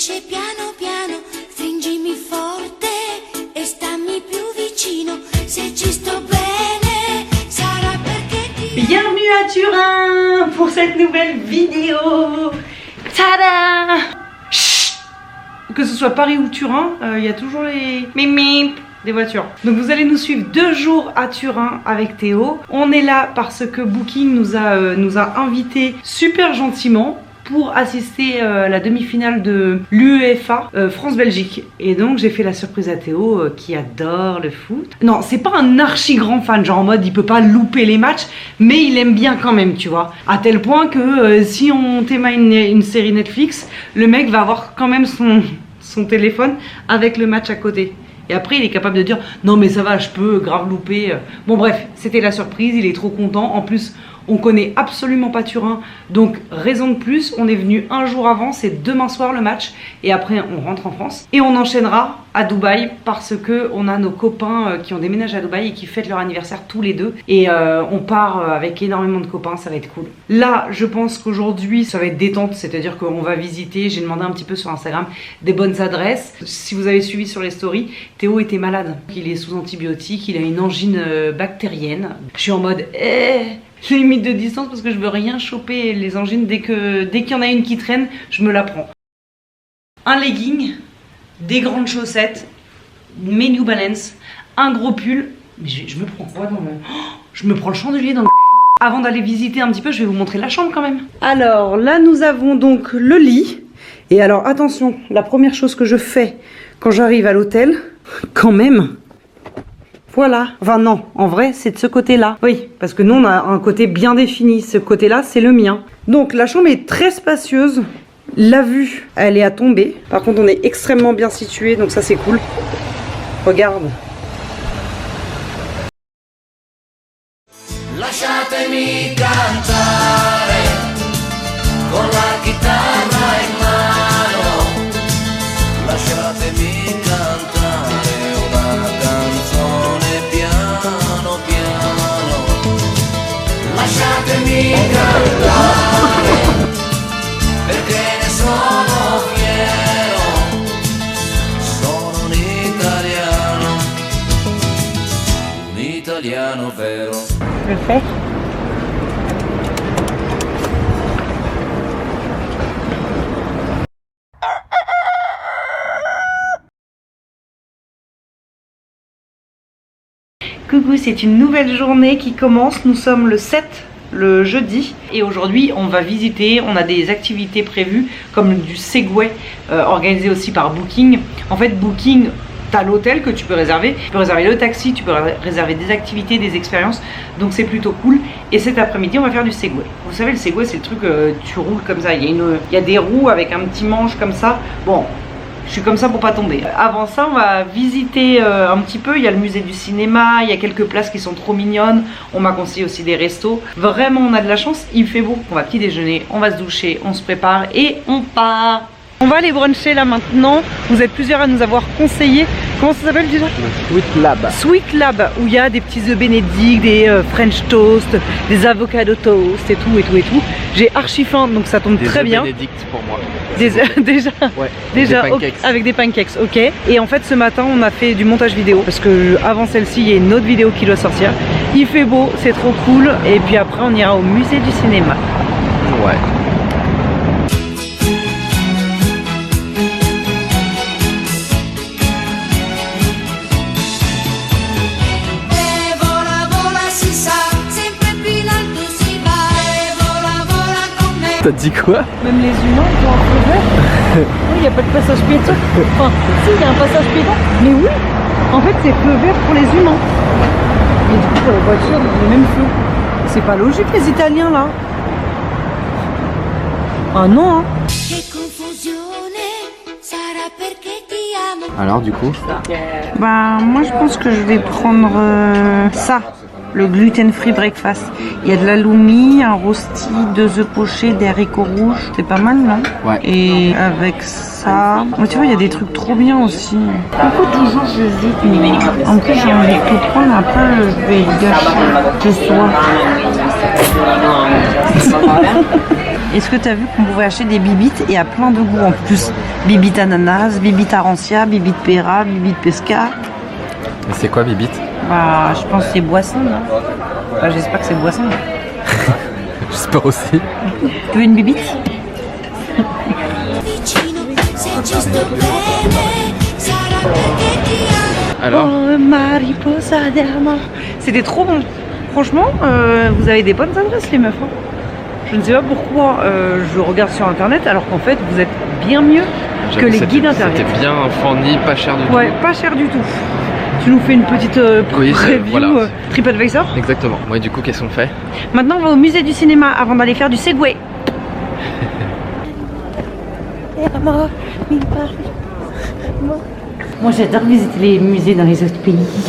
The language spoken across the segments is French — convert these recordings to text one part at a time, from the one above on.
cresce piano piano, stringimi forte e stammi più vicino, se ci sto bene sarà perché ti... Bienvenue à Turin pour cette nouvelle vidéo. Tada! Chut. Que ce soit Paris ou Turin, il y a toujours les mip des voitures. Donc vous allez nous suivre 2 jours à Turin avec Théo. On est là parce que Booking nous a invités super gentiment pour assister à la demi-finale de l'UEFA France-Belgique. Et donc j'ai fait la surprise à Théo qui adore le foot. Non, c'est pas un archi grand fan, genre en mode il peut pas louper les matchs, mais il aime bien quand même, tu vois. À tel point que si on témoigne une série Netflix, le mec va avoir quand même son téléphone avec le match à côté. Et après il est capable de dire non mais ça va, je peux grave louper. Bon bref, c'était la surprise, il est trop content. En plus on connaît absolument pas Turin, donc raison de plus, on est venu un jour avant, c'est demain soir le match, et après on rentre en France. Et on enchaînera à Dubaï parce que on a nos copains qui ont déménagé à Dubaï et qui fêtent leur anniversaire tous les deux. Et on part avec énormément de copains, ça va être cool. Là, je pense qu'aujourd'hui, ça va être détente, c'est-à-dire qu'on va visiter, j'ai demandé un petit peu sur Instagram, des bonnes adresses. Si vous avez suivi sur les stories, Théo était malade. Il est sous antibiotiques, il a une angine bactérienne. Je suis en mode limite de distance parce que je veux rien choper les angines. Dès qu'il y en a une qui traîne, je me la prends. Un legging, des grandes chaussettes, mes New Balance, un gros pull. Mais je me prends quoi dans le... je me prends le chandelier dans le... Avant d'aller visiter un petit peu, je vais vous montrer la chambre quand même. Alors là, nous avons donc le lit. Et alors attention, la première chose que je fais quand j'arrive à l'hôtel, quand même... Voilà, enfin non, en vrai c'est de ce côté-là. Oui, parce que nous on a un côté bien défini, ce côté-là c'est le mien. Donc la chambre est très spacieuse, la vue elle est à tomber. Par contre on est extrêmement bien situé, donc ça c'est cool. Regarde. Lasciatemi cantare con la chitarra in mano, lasciatemi cantare una canzone piano piano, lasciatemi cantare perché ne sono fiero, sono un italiano vero. Le fait. Coucou, c'est une nouvelle journée qui commence. Nous sommes le 7, le jeudi, et aujourd'hui on va visiter, on a des activités prévues comme du Segway organisé aussi par Booking. En fait Booking, t'as l'hôtel que tu peux réserver le taxi, tu peux réserver des activités, des expériences, donc c'est plutôt cool. Et cet après-midi on va faire du Segway. Vous savez le Segway c'est le truc, tu roules comme ça, il y a des roues avec un petit manche comme ça. Bon, je suis comme ça pour pas tomber. Avant ça on va visiter un petit peu, il y a le musée du cinéma, il y a quelques places qui sont trop mignonnes. On m'a conseillé aussi des restos. Vraiment on a de la chance, il fait beau. On va petit déjeuner, on va se doucher, on se prépare et on part. On va aller bruncher là maintenant. Vous êtes plusieurs à nous avoir conseillé. Comment ça s'appelle déjà? Sweet Lab. Sweet Lab, où il y a des petits œufs bénédicts, des French toast, des avocado toast et tout et tout et tout. J'ai archi faim donc ça tombe très bien. Des œufs bénédicts pour moi. Déjà, ouais, déjà des pancakes. Avec des pancakes, ok. Et en fait ce matin on a fait du montage vidéo parce que avant celle-ci il y a une autre vidéo qui doit sortir. Il fait beau, c'est trop cool. Et puis après on ira au musée du cinéma. Ouais. T'as dit quoi? Même les humains ils ont un feu vert. Oui, il n'y a pas de passage piéton. Enfin, si, il y a un passage piéton. Mais oui, en fait, c'est feu vert pour les humains. Et du coup, pour les voitures, ils ont le même feu. C'est pas logique, les Italiens, là. Ah non, hein. Alors, du coup? Bah, moi, je pense que je vais prendre ça. Le gluten-free breakfast. Il y a de l'aloumi, un rosti, 2 œufs pochés, des haricots rouges. C'est pas mal, non? Ouais. Et avec ça... Mais tu vois, il y a des trucs trop bien aussi. Pourquoi toujours j'hésite? En plus, j'ai envie de tout prendre. Après, je vais gâcher ce soir. Est-ce que tu as vu qu'on pouvait acheter des bibites et à plein de goûts en plus? Bibite ananas, bibite arancia, bibite pera, bibite pesca. Mais c'est quoi bibite? Bah, je pense que c'est boisson, non? Bah, j'espère que c'est boisson. J'espère aussi. Tu veux une bibite? vicino, se ci sto bene, sarà perché ti amo. Alors, Oh, mariposa d'Arma. C'était trop bon. Franchement, vous avez des bonnes adresses les meufs. Hein. Je ne sais pas pourquoi je regarde sur internet alors qu'en fait vous êtes bien mieux que les guides internet. C'était bien fourni, pas cher du tout. Ouais, pas cher du tout. Tu nous fais une petite Oui, review voilà. TripAdvisor. Exactement. Moi, du coup, qu'est-ce qu'on fait? Maintenant, on va au musée du cinéma avant d'aller faire du Segway. Moi, j'adore visiter les musées dans les autres pays. Je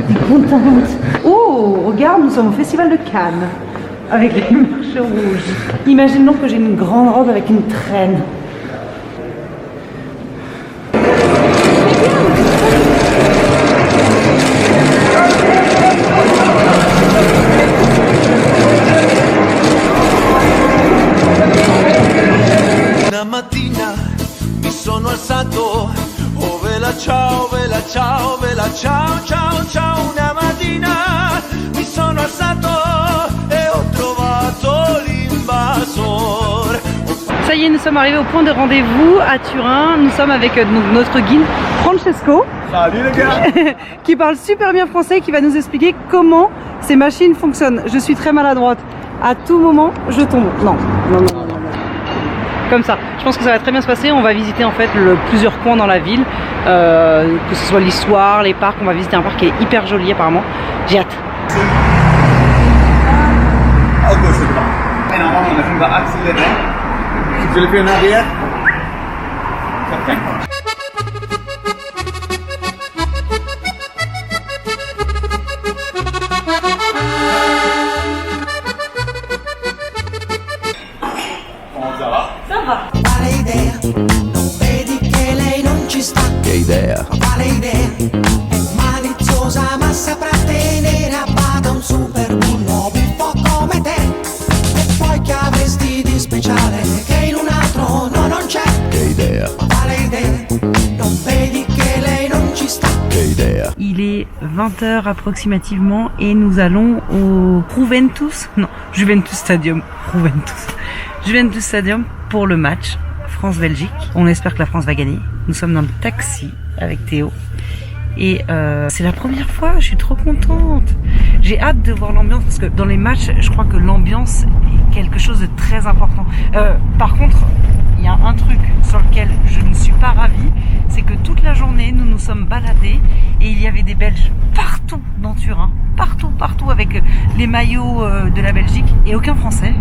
suis contente. Oh, regarde, nous sommes au Festival de Cannes avec les marches rouges. Imaginons que j'ai une grande robe avec une traîne. Una mattina mi sono alzato, oh vela ciao, vela ciao, vela ciao, ciao, ciao. Una mattina mi sono alzato e ho trovato l'invasor. Ça y est, nous sommes arrivés au point de rendez-vous à Turin. Nous sommes avec donc, notre guide Francesco. Salut les gars. Qui parle super bien français, qui va nous expliquer comment ces machines fonctionnent. Je suis très maladroite. À tout moment, je tombe. Non. Comme ça. Je pense que ça va très bien se passer. On va visiter en fait plusieurs coins dans la ville. Que ce soit l'histoire, les parcs. On va visiter un parc qui est hyper joli apparemment. J'ai hâte. À gauche, c'est droit. Et normalement, on va accélérer. Je le fais en arrière. Ça freine. Quale idea? Non vedi che lei non ci sta? Che idea? Quale idea? È maliziosa ma saprà tenere a bada un super bullo un po' come te. E poi che avresti di speciale che in un altro no non c'è? Che idea? Quale idea? Non vedi che lei non ci sta? Che idea? Il est 20h approximativement et nous allons au Juventus Stadium. Juventus Stadium pour le match France-Belgique. On espère que la France va gagner. Nous sommes dans le taxi avec Théo. Et c'est la première fois, je suis trop contente. J'ai hâte de voir l'ambiance parce que dans les matchs, je crois que l'ambiance est quelque chose de très important. Par contre, il y a un truc sur lequel je ne suis pas ravie, c'est que toute la journée, nous nous sommes baladés et il y avait des Belges partout dans Turin, partout avec les maillots de la Belgique et aucun Français.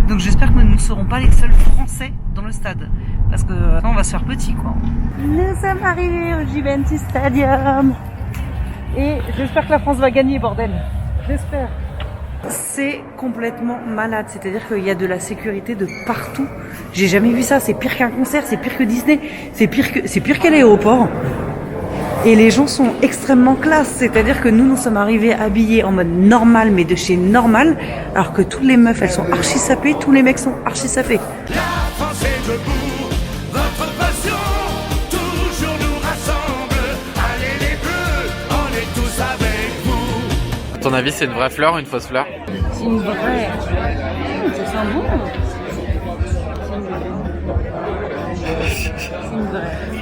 Donc j'espère que nous ne serons pas les seuls Français dans le stade. Parce que on va se faire petit quoi. Nous sommes arrivés au Juventus Stadium. Et j'espère que la France va gagner, bordel. J'espère. C'est complètement malade. C'est-à-dire qu'il y a de la sécurité de partout. J'ai jamais vu ça. C'est pire qu'un concert, c'est pire que Disney. C'est pire qu'à l'aéroport. Et les gens sont extrêmement classe, c'est-à-dire que nous sommes arrivés habillés en mode normal, mais de chez normal, alors que toutes les meufs, elles sont archi sapées, tous les mecs sont archi sapés. La France est debout, votre passion toujours nous rassemble. Allez les bleus, on est tous avec vous. à ton avis, c'est une vraie fleur ou une fausse fleur? C'est une vraie. Ça sent bon. C'est une vraie.